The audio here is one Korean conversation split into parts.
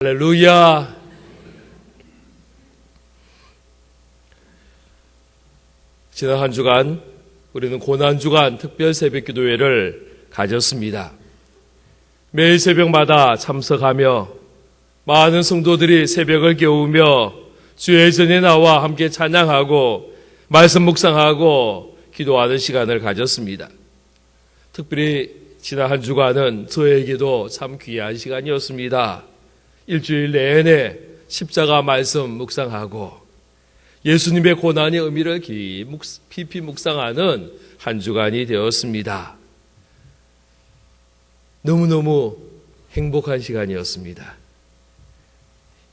할렐루야. 지난 한 주간 우리는 고난주간 특별 새벽기도회를 가졌습니다. 매일 새벽마다 참석하며 많은 성도들이 새벽을 깨우며 주의 전에 나와 함께 찬양하고 말씀 묵상하고 기도하는 시간을 가졌습니다. 특별히 지난 한 주간은 저에게도 참 귀한 시간이었습니다. 일주일 내내 십자가 말씀 묵상하고 예수님의 고난의 의미를 깊이 묵상하는 한 주간이 되었습니다. 너무너무 행복한 시간이었습니다.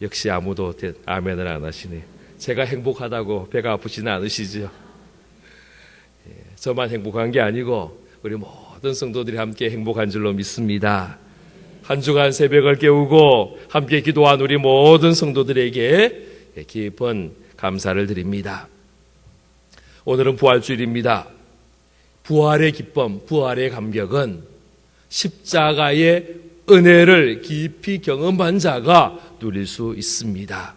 역시 아무도 아멘을 안 하시네. 제가 행복하다고 배가 아프지는 않으시죠? 저만 행복한 게 아니고 우리 모든 성도들이 함께 행복한 줄로 믿습니다. 한 주간 새벽을 깨우고 함께 기도한 우리 모든 성도들에게 깊은 감사를 드립니다. 오늘은 부활주일입니다. 부활의 기쁨, 부활의 감격은 십자가의 은혜를 깊이 경험한 자가 누릴 수 있습니다.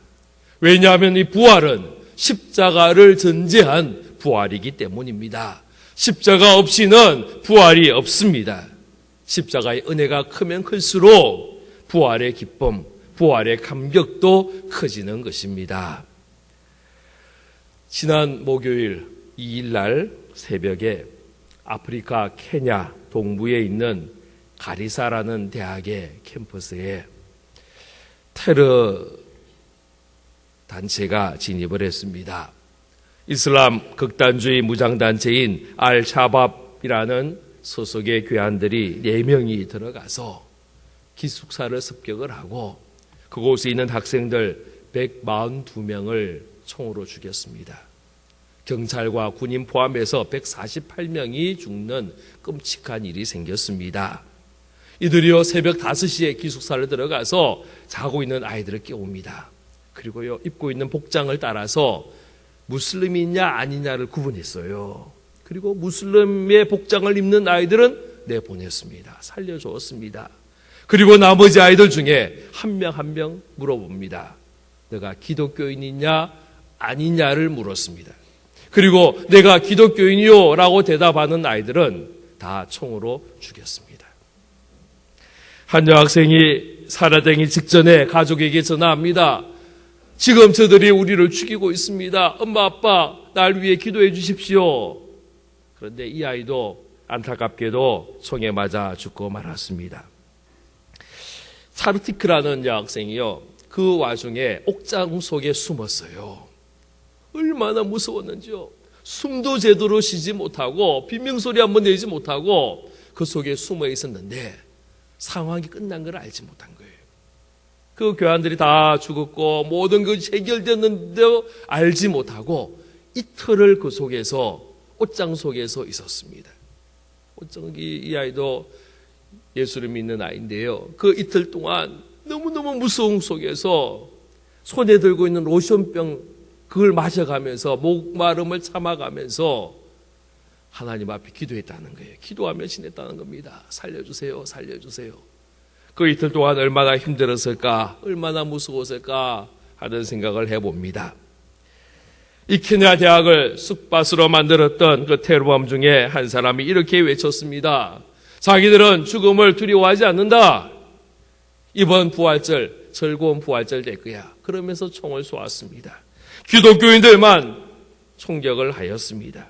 왜냐하면 이 부활은 십자가를 전제한 부활이기 때문입니다. 십자가 없이는 부활이 없습니다. 십자가의 은혜가 크면 클수록 부활의 기쁨, 부활의 감격도 커지는 것입니다. 지난 목요일 2일날 새벽에 아프리카 케냐 동부에 있는 가리사라는 대학의 캠퍼스에 테러 단체가 진입을 했습니다. 이슬람 극단주의 무장단체인 알샤밥이라는 소속의 교환들이 4명이 들어가서 기숙사를 습격을 하고 그곳에 있는 학생들 142명을 총으로 죽였습니다. 경찰과 군인 포함해서 148명이 죽는 끔찍한 일이 생겼습니다. 이들이요 새벽 5시에 기숙사를 들어가서 자고 있는 아이들을 깨웁니다. 그리고요 입고 있는 복장을 따라서 무슬림이냐 아니냐를 구분했어요. 그리고 무슬림의 복장을 입는 아이들은 내보냈습니다. 살려주었습니다. 그리고 나머지 아이들 중에 한 명 한 명 물어봅니다. 내가 기독교인이냐 아니냐를 물었습니다. 그리고 내가 기독교인이요 라고 대답하는 아이들은 다 총으로 죽였습니다. 한 여학생이 살아되기 직전에 가족에게 전화합니다. 지금 저들이 우리를 죽이고 있습니다. 엄마 아빠 날 위해 기도해 주십시오. 그런데 이 아이도 안타깝게도 총에 맞아 죽고 말았습니다. 차르티크라는 여학생이요 그 와중에 옥장 속에 숨었어요. 얼마나 무서웠는지요. 숨도 제대로 쉬지 못하고 비명소리 한번 내지 못하고 그 속에 숨어 있었는데 상황이 끝난 걸 알지 못한 거예요. 그 교환들이 다 죽었고 모든 것이 해결됐는데도 알지 못하고 이틀을 그 속에서 옷장 속에서 있었습니다. 이 아이도 예수를 믿는 아이인데요. 그 이틀 동안 너무너무 무서움 속에서 손에 들고 있는 로션병 그걸 마셔가면서 목마름을 참아가면서 하나님 앞에 기도했다는 거예요. 기도하며 지냈다는 겁니다. 살려주세요. 살려주세요. 그 이틀 동안 얼마나 힘들었을까 얼마나 무서웠을까 하는 생각을 해봅니다. 이 케냐 대학을 쑥밭으로 만들었던 그 테러범 중에 한 사람이 이렇게 외쳤습니다. 자기들은 죽음을 두려워하지 않는다. 이번 부활절 즐거운 부활절 될 거야. 그러면서 총을 쏘았습니다. 기독교인들만 총격을 하였습니다.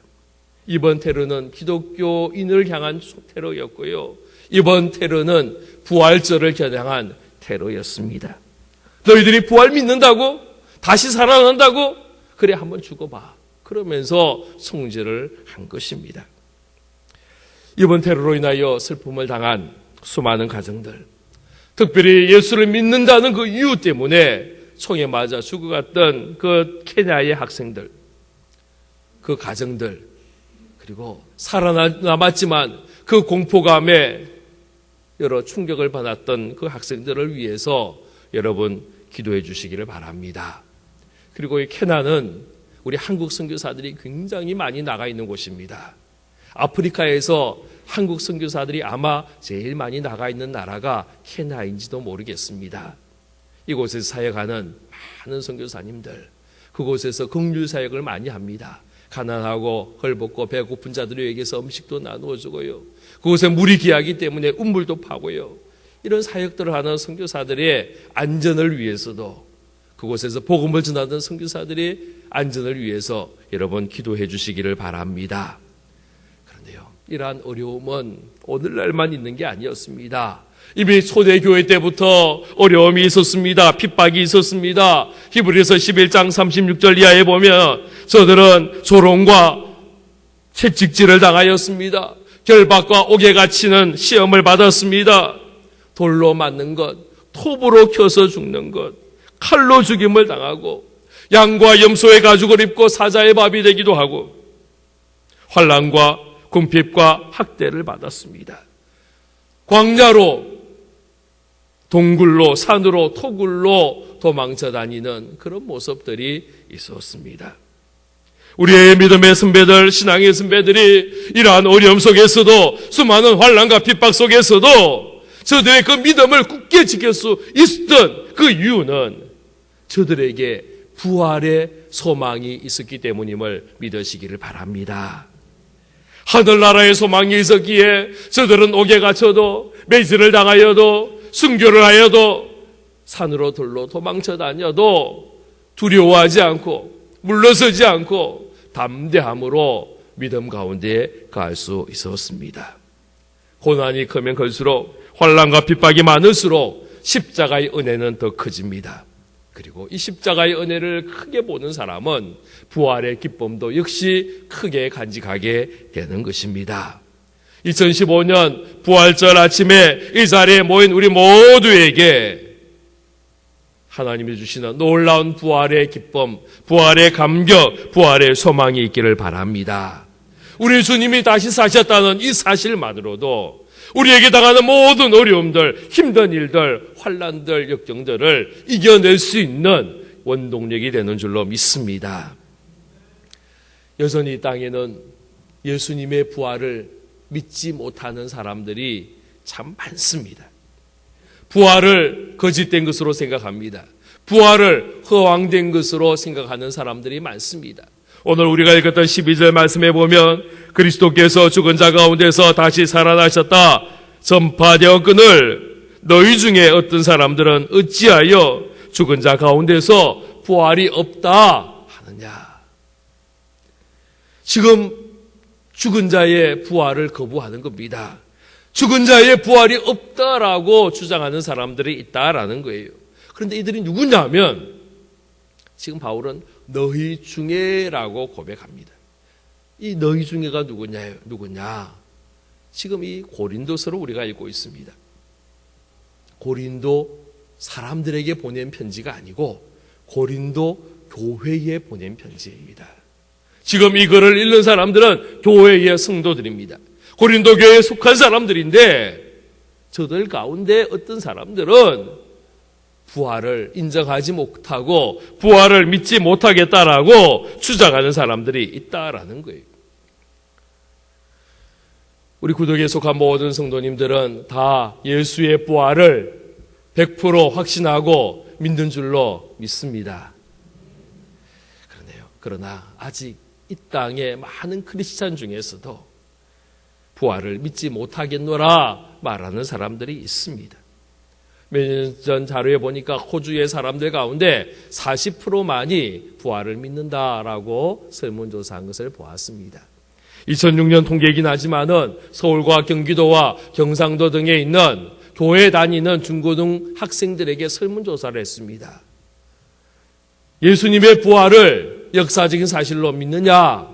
이번 테러는 기독교인을 향한 테러였고요. 이번 테러는 부활절을 겨냥한 테러였습니다. 너희들이 부활 믿는다고? 다시 살아난다고? 그래 한번 죽어봐. 그러면서 송지를 한 것입니다. 이번 테러로 인하여 슬픔을 당한 수많은 가정들, 특별히 예수를 믿는다는 그 이유 때문에 총에 맞아 죽어갔던 그 케냐의 학생들, 그 가정들, 그리고 살아남았지만 그 공포감에 여러 충격을 받았던 그 학생들을 위해서 여러분 기도해 주시기를 바랍니다. 그리고 이 케냐는 우리 한국 선교사들이 굉장히 많이 나가 있는 곳입니다. 아프리카에서 한국 선교사들이 아마 제일 많이 나가 있는 나라가 케냐인지도 모르겠습니다. 이곳에서 사역하는 많은 선교사님들, 그곳에서 긍휼 사역을 많이 합니다. 가난하고 헐벗고 배고픈 자들에게서 음식도 나누어 주고요. 그곳에 물이 귀하기 때문에 운물도 파고요. 이런 사역들을 하는 선교사들의 안전을 위해서도, 그곳에서 복음을 전하던 선교사들의 안전을 위해서 여러분 기도해 주시기를 바랍니다. 그런데요, 이러한 어려움은 오늘날만 있는 게 아니었습니다. 이미 초대교회 때부터 어려움이 있었습니다. 핍박이 있었습니다. 히브리서 11장 36절 이하에 보면 저들은 조롱과 채찍질을 당하였습니다. 결박과 옥에 갇히는 시험을 받았습니다. 돌로 맞는 것, 톱으로 켜서 죽는 것, 칼로 죽임을 당하고 양과 염소의 가죽을 입고 사자의 밥이 되기도 하고 환난과 궁핍과 학대를 받았습니다. 광야로, 동굴로, 산으로, 토굴로 도망쳐 다니는 그런 모습들이 있었습니다. 우리의 믿음의 선배들, 신앙의 선배들이 이러한 어려움 속에서도, 수많은 환난과 핍박 속에서도 저들의 그 믿음을 굳게 지킬 수 있었던 그 이유는 저들에게 부활의 소망이 있었기 때문임을 믿으시기를 바랍니다. 하늘나라의 소망이 있었기에 저들은 옥에 갇혀도, 매질을 당하여도, 순교를 하여도, 산으로 들로 도망쳐 다녀도 두려워하지 않고 물러서지 않고 담대함으로 믿음 가운데 갈 수 있었습니다. 고난이 크면 클수록, 환난과 핍박이 많을수록 십자가의 은혜는 더 커집니다. 그리고 이 십자가의 은혜를 크게 보는 사람은 부활의 기쁨도 역시 크게 간직하게 되는 것입니다. 2015년 부활절 아침에 이 자리에 모인 우리 모두에게 하나님이 주시는 놀라운 부활의 기쁨, 부활의 감격, 부활의 소망이 있기를 바랍니다. 우리 주님이 다시 사셨다는 이 사실만으로도 우리에게 당하는 모든 어려움들, 힘든 일들, 환난들, 역경들을 이겨낼 수 있는 원동력이 되는 줄로 믿습니다. 여전히 이 땅에는 예수님의 부활을 믿지 못하는 사람들이 참 많습니다. 부활을 거짓된 것으로 생각합니다. 부활을 허황된 것으로 생각하는 사람들이 많습니다. 오늘 우리가 읽었던 12절 말씀에 보면 그리스도께서 죽은 자 가운데서 다시 살아나셨다 전파되었거늘 너희 중에 어떤 사람들은 어찌하여 죽은 자 가운데서 부활이 없다 하느냐. 지금 죽은 자의 부활을 거부하는 겁니다. 죽은 자의 부활이 없다라고 주장하는 사람들이 있다라는 거예요. 그런데 이들이 누구냐면 지금 바울은 너희 중에라고 고백합니다. 이 너희 중에가 누구냐? 지금 이 고린도서를 우리가 읽고 있습니다. 고린도 사람들에게 보낸 편지가 아니고 고린도 교회에 보낸 편지입니다. 지금 이 글을 읽는 사람들은 교회의 성도들입니다. 고린도 교회에 속한 사람들인데 저들 가운데 어떤 사람들은 부활을 인정하지 못하고 부활을 믿지 못하겠다라고 주장하는 사람들이 있다라는 거예요. 우리 구독에 속한 모든 성도님들은 다 예수의 부활을 100% 확신하고 믿는 줄로 믿습니다. 그러네요. 그러나 아직 이 땅에 많은 크리스찬 중에서도 부활을 믿지 못하겠노라 말하는 사람들이 있습니다. 몇 년 전 자료에 보니까 호주의 사람들 가운데 40%만이 부활을 믿는다라고 설문조사한 것을 보았습니다. 2006년 통계이긴 하지만은 서울과 경기도와 경상도 등에 있는 교회 다니는 중고등 학생들에게 설문조사를 했습니다. 예수님의 부활을 역사적인 사실로 믿느냐?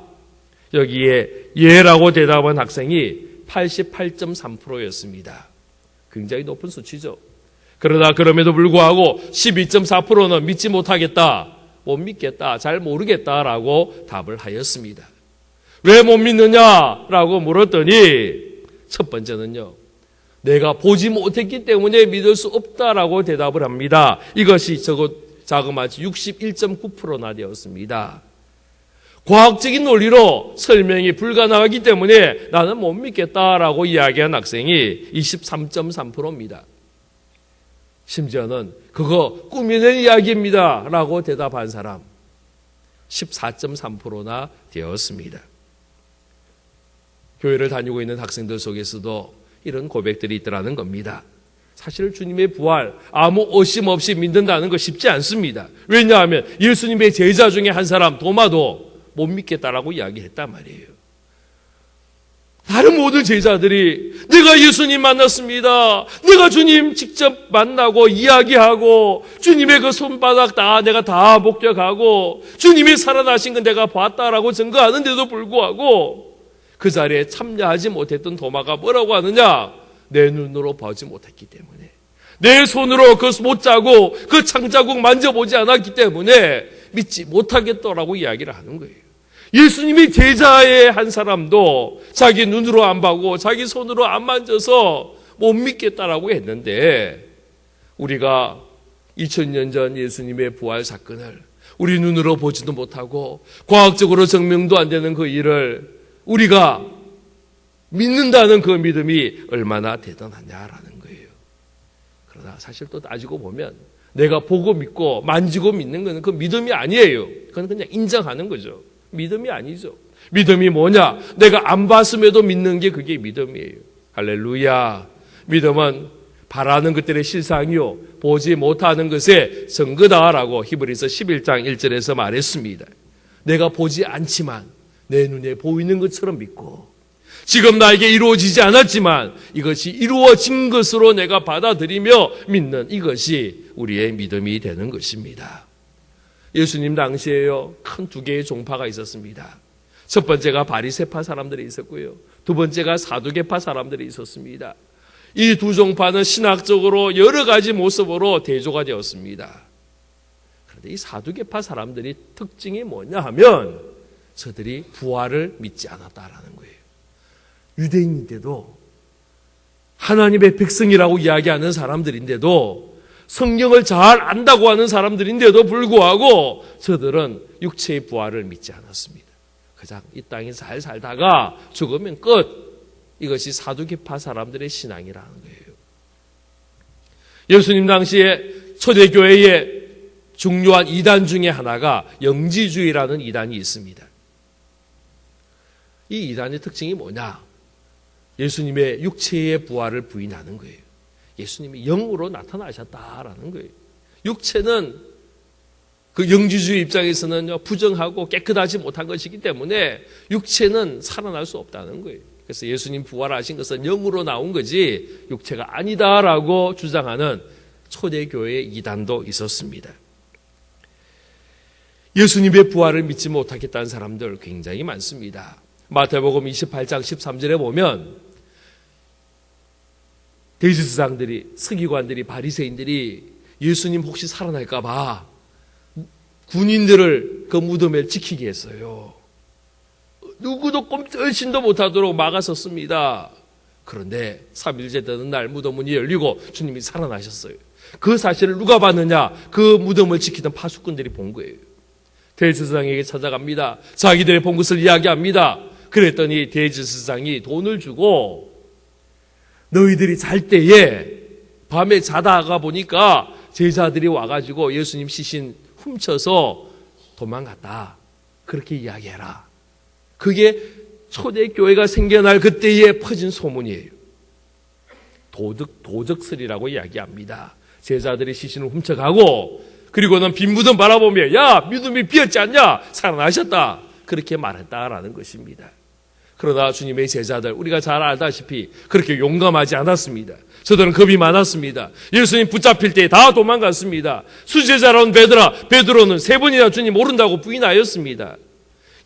여기에 예라고 대답한 학생이 88.3%였습니다. 굉장히 높은 수치죠. 그러나 그럼에도 불구하고 12.4%는 믿지 못하겠다, 못 믿겠다, 잘 모르겠다라고 답을 하였습니다. 왜 못 믿느냐라고 물었더니 첫 번째는요, 내가 보지 못했기 때문에 믿을 수 없다라고 대답을 합니다. 이것이 자그마치 61.9%나 되었습니다. 과학적인 논리로 설명이 불가능하기 때문에 나는 못 믿겠다라고 이야기한 학생이 23.3%입니다. 심지어는 그거 꾸며낸 이야기입니다 라고 대답한 사람 14.3%나 되었습니다. 교회를 다니고 있는 학생들 속에서도 이런 고백들이 있더라는 겁니다. 사실 주님의 부활 아무 의심 없이 믿는다는 거 쉽지 않습니다. 왜냐하면 예수님의 제자 중에 한 사람 도마도 못 믿겠다라고 이야기했단 말이에요. 다른 모든 제자들이 내가 예수님 만났습니다. 내가 주님 직접 만나고 이야기하고 주님의 그 손바닥 내가 다 목격하고 주님이 살아나신 건 내가 봤다라고 증거하는데도 불구하고 그 자리에 참여하지 못했던 도마가 뭐라고 하느냐? 내 눈으로 보지 못했기 때문에, 내 손으로 그 못자국, 그 창자국 만져보지 않았기 때문에 믿지 못하겠더라고 이야기를 하는 거예요. 예수님이 제자의 한 사람도 자기 눈으로 안 보고 자기 손으로 안 만져서 못 믿겠다라고 했는데, 우리가 2000년 전 예수님의 부활 사건을 우리 눈으로 보지도 못하고 과학적으로 증명도 안 되는 그 일을 우리가 믿는다는 그 믿음이 얼마나 대단하냐라는 거예요. 그러나 사실 또 따지고 보면 내가 보고 믿고 만지고 믿는 것은 그 믿음이 아니에요. 그건 그냥 인정하는 거죠. 믿음이 아니죠. 믿음이 뭐냐? 내가 안 봤음에도 믿는 게 그게 믿음이에요. 할렐루야. 믿음은 바라는 것들의 실상이요 보지 못하는 것의 증거다라고 히브리서 11장 1절에서 말했습니다. 내가 보지 않지만 내 눈에 보이는 것처럼 믿고, 지금 나에게 이루어지지 않았지만 이것이 이루어진 것으로 내가 받아들이며 믿는 이것이 우리의 믿음이 되는 것입니다. 예수님 당시에요, 큰 두 개의 종파가 있었습니다. 첫 번째가 바리새파 사람들이 있었고요, 두 번째가 사두개파 사람들이 있었습니다. 이 두 종파는 신학적으로 여러 가지 모습으로 대조가 되었습니다. 그런데 이 사두개파 사람들이 특징이 뭐냐 하면 저들이 부활을 믿지 않았다라는 거예요. 유대인인데도, 하나님의 백성이라고 이야기하는 사람들인데도, 성경을 잘 안다고 하는 사람들인데도 불구하고 저들은 육체의 부활을 믿지 않았습니다. 그냥 이 땅에 잘 살다가 죽으면 끝. 이것이 사두개파 사람들의 신앙이라는 거예요. 예수님 당시에 초대교회의 중요한 이단 중에 하나가 영지주의라는 이단이 있습니다. 이 이단의 특징이 뭐냐? 예수님의 육체의 부활을 부인하는 거예요. 예수님이 영으로 나타나셨다라는 거예요. 육체는 그 영지주의 입장에서는 부정하고 깨끗하지 못한 것이기 때문에 육체는 살아날 수 없다는 거예요. 그래서 예수님 부활하신 것은 영으로 나온 거지 육체가 아니다라고 주장하는 초대교회의 이단도 있었습니다. 예수님의 부활을 믿지 못하겠다는 사람들 굉장히 많습니다. 마태복음 28장 13절에 보면 대제사장들이, 서기관들이, 바리새인들이 예수님 혹시 살아날까 봐 군인들을 그 무덤에 지키게 했어요. 누구도 꼼짝신도 못하도록 막아섰습니다. 그런데 3일째 되는 날 무덤 문이 열리고 주님이 살아나셨어요. 그 사실을 누가 봤느냐? 그 무덤을 지키던 파수꾼들이 본 거예요. 대제사장에게 찾아갑니다. 자기들이 본 것을 이야기합니다. 그랬더니 대제사장이 돈을 주고, 너희들이 잘 때에 밤에 자다가 보니까 제자들이 와가지고 예수님 시신 훔쳐서 도망갔다. 그렇게 이야기해라. 그게 초대교회가 생겨날 그때에 퍼진 소문이에요. 도적설이라고 이야기합니다. 제자들이 시신을 훔쳐가고, 그리고는 빈 무덤 바라보며 야, 믿음이 비었지 않냐? 살아나셨다. 그렇게 말했다라는 것입니다. 그러나 주님의 제자들, 우리가 잘 알다시피 그렇게 용감하지 않았습니다. 저들은 겁이 많았습니다. 예수님 붙잡힐 때 다 도망갔습니다. 수제자라는 베드로는 3번이나 주님 모른다고 부인하였습니다.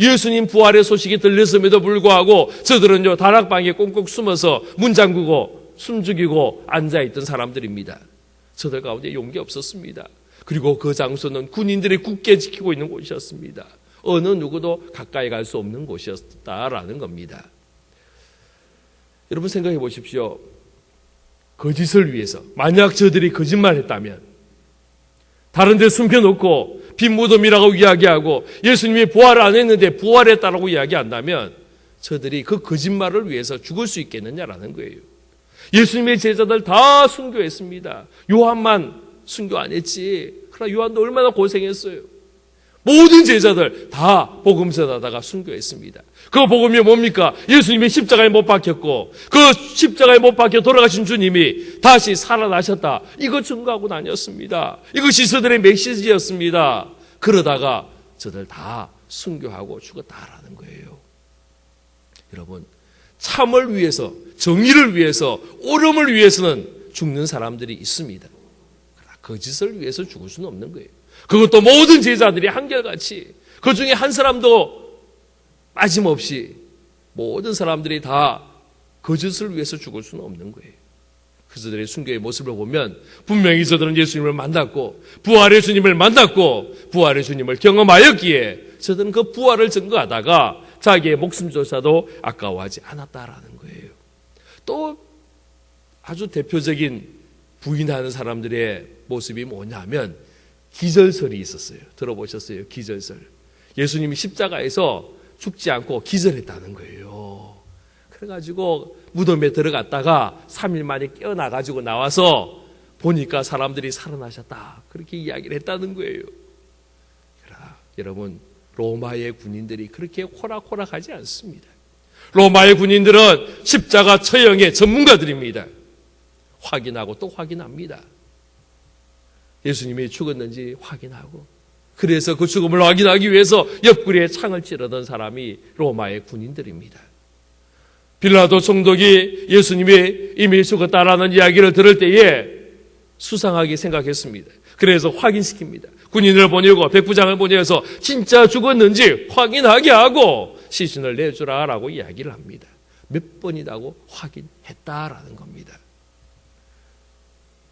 예수님 부활의 소식이 들렸음에도 불구하고 저들은요, 다락방에 꽁꽁 숨어서 문 잠그고 숨죽이고 앉아있던 사람들입니다. 저들 가운데 용기 없었습니다. 그리고 그 장소는 군인들이 굳게 지키고 있는 곳이었습니다. 어느 누구도 가까이 갈 수 없는 곳이었다라는 겁니다. 여러분 생각해 보십시오. 거짓을 위해서, 만약 저들이 거짓말했다면, 다른 데 숨겨놓고 빈 무덤이라고 이야기하고 예수님이 부활을 안 했는데 부활했다라고 이야기한다면 저들이 그 거짓말을 위해서 죽을 수 있겠느냐라는 거예요. 예수님의 제자들 다 순교했습니다. 요한만 순교 안 했지. 그러나 요한도 얼마나 고생했어요. 모든 제자들 다 복음 전하다가 순교했습니다. 그 복음이 뭡니까? 예수님이 십자가에 못 박혔고 그 십자가에 못 박혀 돌아가신 주님이 다시 살아나셨다. 이거 증거하고 다녔습니다. 이것이 저들의 메시지였습니다. 그러다가 저들 다 순교하고 죽었다라는 거예요. 여러분, 참을 위해서, 정의를 위해서, 옳음을 위해서는 죽는 사람들이 있습니다. 그러나 거짓을 위해서 죽을 수는 없는 거예요. 그것도 모든 제자들이 한결같이, 그 중에 한 사람도 빠짐없이 모든 사람들이 다 거짓을 위해서 죽을 수는 없는 거예요. 그들의 순교의 모습을 보면 분명히 저들은 예수님을 만났고 부활의 주님을 만났고 부활의 주님을 경험하였기에 저들은 그 부활을 증거하다가 자기의 목숨조차도 아까워하지 않았다라는 거예요. 또 아주 대표적인 부인하는 사람들의 모습이 뭐냐면 기절설이 있었어요. 들어보셨어요? 기절설. 예수님이 십자가에서 죽지 않고 기절했다는 거예요. 그래가지고 무덤에 들어갔다가 3일 만에 깨어나가지고 나와서 보니까 사람들이 살아나셨다. 그렇게 이야기를 했다는 거예요. 그러나 여러분, 로마의 군인들이 그렇게 호락호락하지 않습니다. 로마의 군인들은 십자가 처형의 전문가들입니다. 확인하고 또 확인합니다. 예수님이 죽었는지 확인하고, 그래서 그 죽음을 확인하기 위해서 옆구리에 창을 찌르던 사람이 로마의 군인들입니다. 빌라도 총독이 예수님이 이미 죽었다라는 이야기를 들을 때에 수상하게 생각했습니다. 그래서 확인시킵니다. 군인을 보내고 백부장을 보내서 진짜 죽었는지 확인하게 하고 시신을 내주라라고 이야기를 합니다. 몇 번이라고 확인했다라는 겁니다.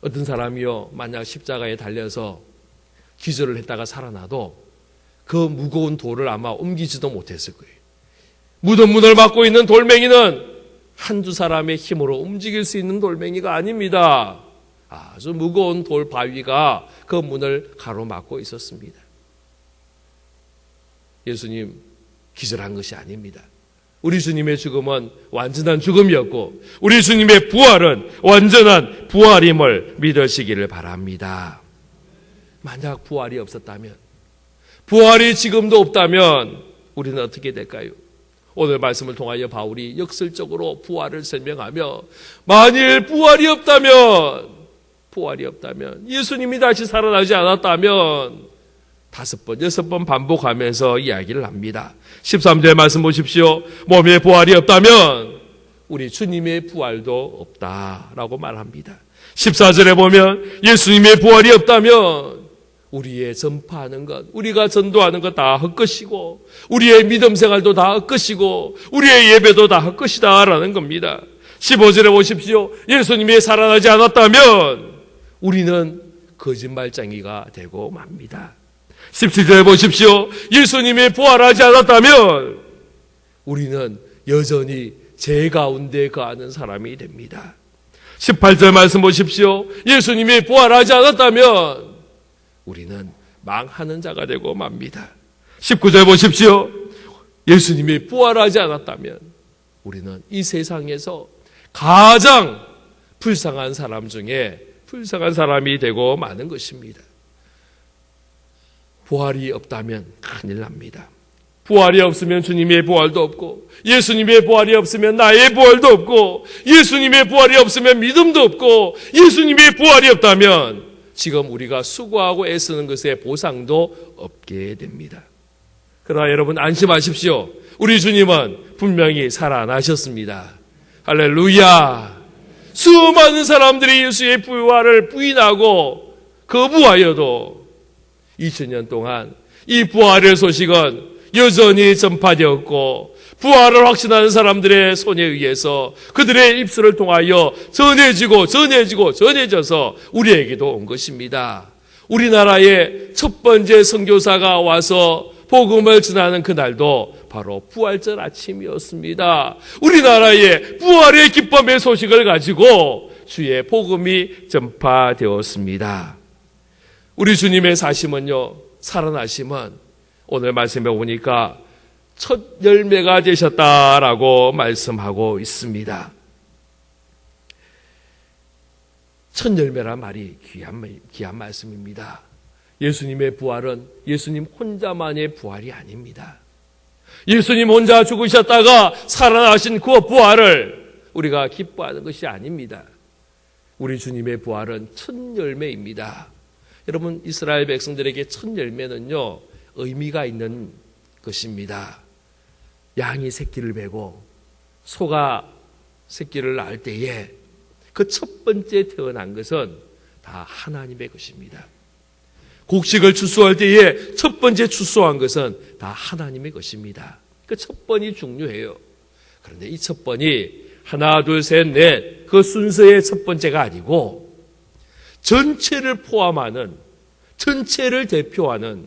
어떤 사람이요, 만약 십자가에 달려서 기절을 했다가 살아나도 그 무거운 돌을 아마 옮기지도 못했을 거예요. 무덤 문을 막고 있는 돌멩이는 한두 사람의 힘으로 움직일 수 있는 돌멩이가 아닙니다. 아주 무거운 돌 바위가 그 문을 가로막고 있었습니다. 예수님 기절한 것이 아닙니다. 우리 주님의 죽음은 완전한 죽음이었고 우리 주님의 부활은 완전한 부활임을 믿으시기를 바랍니다. 만약 부활이 없었다면, 부활이 지금도 없다면 우리는 어떻게 될까요? 오늘 말씀을 통하여 바울이 역설적으로 부활을 설명하며 만일 부활이 없다면 예수님이 다시 살아나지 않았다면 5번, 6번 반복하면서 이야기를 합니다. 13절 말씀 보십시오. 몸에 부활이 없다면 우리 주님의 부활도 없다라고 말합니다. 14절에 보면 예수님의 부활이 없다면 우리의 전파하는 것, 우리가 전도하는 것 다 헛것이고 우리의 믿음 생활도 다 헛것이고 우리의 예배도 다 헛것이다라는 겁니다. 15절에 보십시오. 예수님이 살아나지 않았다면 우리는 거짓말쟁이가 되고 맙니다. 17절에 보십시오. 예수님이 부활하지 않았다면 우리는 여전히 죄 가운데 거하는 사람이 됩니다. 18절 말씀 보십시오. 예수님이 부활하지 않았다면 우리는 망하는 자가 되고 맙니다. 19절 보십시오. 예수님이 부활하지 않았다면 우리는 이 세상에서 가장 불쌍한 사람 중에 불쌍한 사람이 되고 마는 것입니다. 부활이 없다면 큰일 납니다. 부활이 없으면 주님의 부활도 없고 예수님의 부활이 없으면 나의 부활도 없고 예수님의 부활이 없으면 믿음도 없고 예수님의 부활이 없다면 지금 우리가 수고하고 애쓰는 것의 보상도 없게 됩니다. 그러나 여러분 안심하십시오. 우리 주님은 분명히 살아나셨습니다. 할렐루야. 수많은 사람들이 예수의 부활을 부인하고 거부하여도 2000년 동안 이 부활의 소식은 여전히 전파되었고 부활을 확신하는 사람들의 손에 의해서 그들의 입술을 통하여 전해져서 우리에게도 온 것입니다. 우리나라의 첫 번째 선교사가 와서 복음을 전하는 그날도 바로 부활절 아침이었습니다. 우리나라의 부활의 기쁨의 소식을 가지고 주의 복음이 전파되었습니다. 우리 주님의 사심은요, 살아나심은 오늘 말씀해 보니까 첫 열매가 되셨다라고 말씀하고 있습니다. 첫 열매란 말이 귀한 말씀입니다. 예수님의 부활은 예수님 혼자만의 부활이 아닙니다. 예수님 혼자 죽으셨다가 살아나신 그 부활을 우리가 기뻐하는 것이 아닙니다. 우리 주님의 부활은 첫 열매입니다. 여러분, 이스라엘 백성들에게 첫 열매는요, 의미가 있는 것입니다. 양이 새끼를 베고 소가 새끼를 낳을 때에 그 첫 번째 태어난 것은 다 하나님의 것입니다. 곡식을 추수할 때에 첫 번째 추수한 것은 다 하나님의 것입니다. 그 첫 번이 중요해요. 그런데 이 첫 번이 하나, 둘, 셋, 넷 그 순서의 첫 번째가 아니고 전체를 포함하는, 전체를 대표하는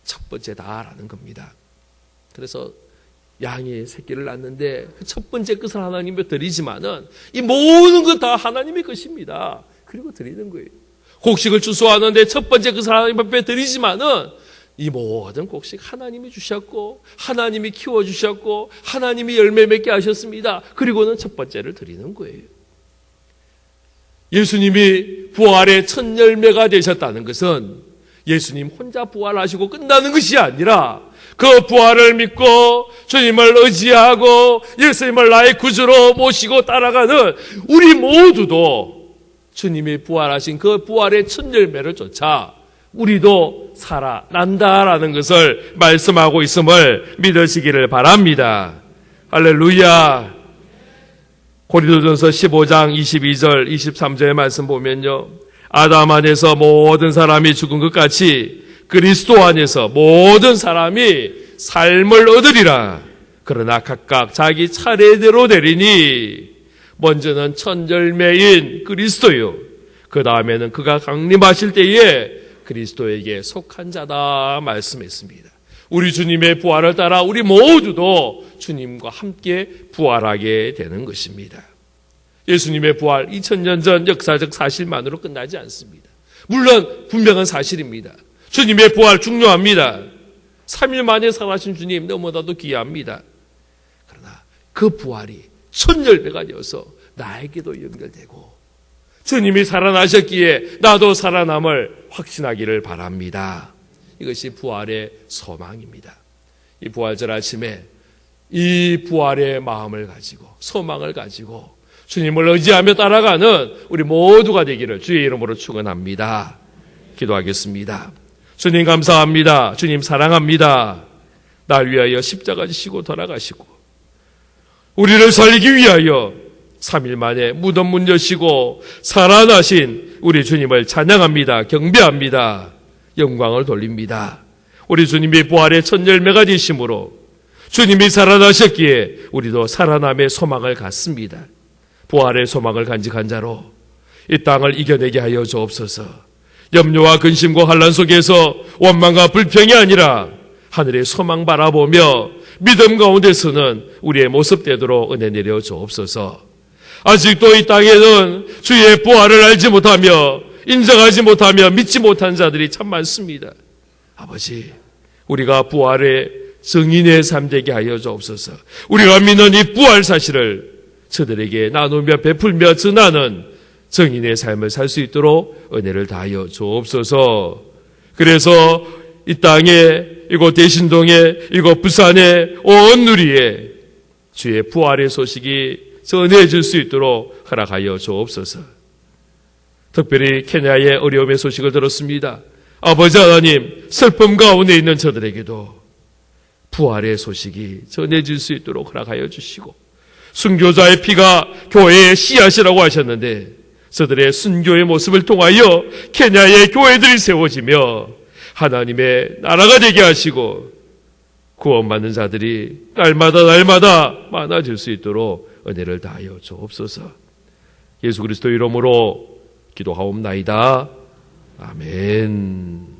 첫 번째다라는 겁니다. 그래서 양이 새끼를 낳는데 그 첫 번째 것을 하나님께 드리지만은 이 모든 것 다 하나님의 것입니다. 그리고 드리는 거예요. 곡식을 추수하는데 첫 번째 것을 하나님 앞에 드리지만은 이 모든 곡식 하나님이 주셨고 하나님이 키워주셨고 하나님이 열매 맺게 하셨습니다. 그리고는 첫 번째를 드리는 거예요. 예수님이 부활의 첫 열매가 되셨다는 것은 예수님 혼자 부활하시고 끝나는 것이 아니라 그 부활을 믿고 주님을 의지하고 예수님을 나의 구주로 모시고 따라가는 우리 모두도 주님이 부활하신 그 부활의 첫 열매를 쫓아 우리도 살아난다라는 것을 말씀하고 있음을 믿으시기를 바랍니다. 할렐루야. 고린도전서 15장 22절 23절의 말씀 보면요, 아담 안에서 모든 사람이 죽은 것 같이 그리스도 안에서 모든 사람이 삶을 얻으리라. 그러나 각각 자기 차례대로 되리니 먼저는 첫 열매인 그리스도요, 그 다음에는 그가 강림하실 때에 그리스도에게 속한 자다 말씀했습니다. 우리 주님의 부활을 따라 우리 모두도 주님과 함께 부활하게 되는 것입니다. 예수님의 부활 2000년 전 역사적 사실만으로 끝나지 않습니다. 물론 분명한 사실입니다. 주님의 부활 중요합니다. 3일 만에 살아신 주님 너무나도 귀합니다. 그러나 그 부활이 첫 열매가 되어서 나에게도 연결되고 주님이 살아나셨기에 나도 살아남을 확신하기를 바랍니다. 이것이 부활의 소망입니다. 이 부활절 아침에 이 부활의 마음을 가지고 소망을 가지고 주님을 의지하며 따라가는 우리 모두가 되기를 주의 이름으로 축원합니다. 기도하겠습니다. 주님 감사합니다. 주님 사랑합니다. 날 위하여 십자가 지시고 돌아가시고 우리를 살리기 위하여 3일 만에 무덤 문 여시고 살아나신 우리 주님을 찬양합니다. 경배합니다. 영광을 돌립니다. 우리 주님이 부활의 첫 열매가 되심으로 주님이 살아나셨기에 우리도 살아남의 소망을 갖습니다. 부활의 소망을 간직한 자로 이 땅을 이겨내게 하여 주옵소서. 염려와 근심과 환난 속에서 원망과 불평이 아니라 하늘의 소망 바라보며 믿음 가운데서는 우리의 모습되도록 은혜 내려 주옵소서. 아직도 이 땅에는 주의 부활을 알지 못하며 인정하지 못하며 믿지 못한 자들이 참 많습니다. 아버지, 우리가 부활의 증인의 삶 되게 하여 주옵소서. 우리가 믿는 이 부활 사실을 저들에게 나누며 베풀며 전하는 증인의 삶을 살 수 있도록 은혜를 다하여 주옵소서. 그래서 이 땅에, 이곳 대신동에, 이곳 부산에, 온 누리에 주의 부활의 소식이 전해질 수 있도록 허락하여 주옵소서. 특별히 케냐의 어려움의 소식을 들었습니다. 아버지 하나님, 슬픔 가운데 있는 저들에게도 부활의 소식이 전해질 수 있도록 허락하여 주시고, 순교자의 피가 교회의 씨앗이라고 하셨는데 저들의 순교의 모습을 통하여 케냐의 교회들이 세워지며 하나님의 나라가 되게 하시고 구원받는 자들이 날마다 많아질 수 있도록 은혜를 다하여 주옵소서. 예수 그리스도 이름으로 기도하옵나이다. 아멘.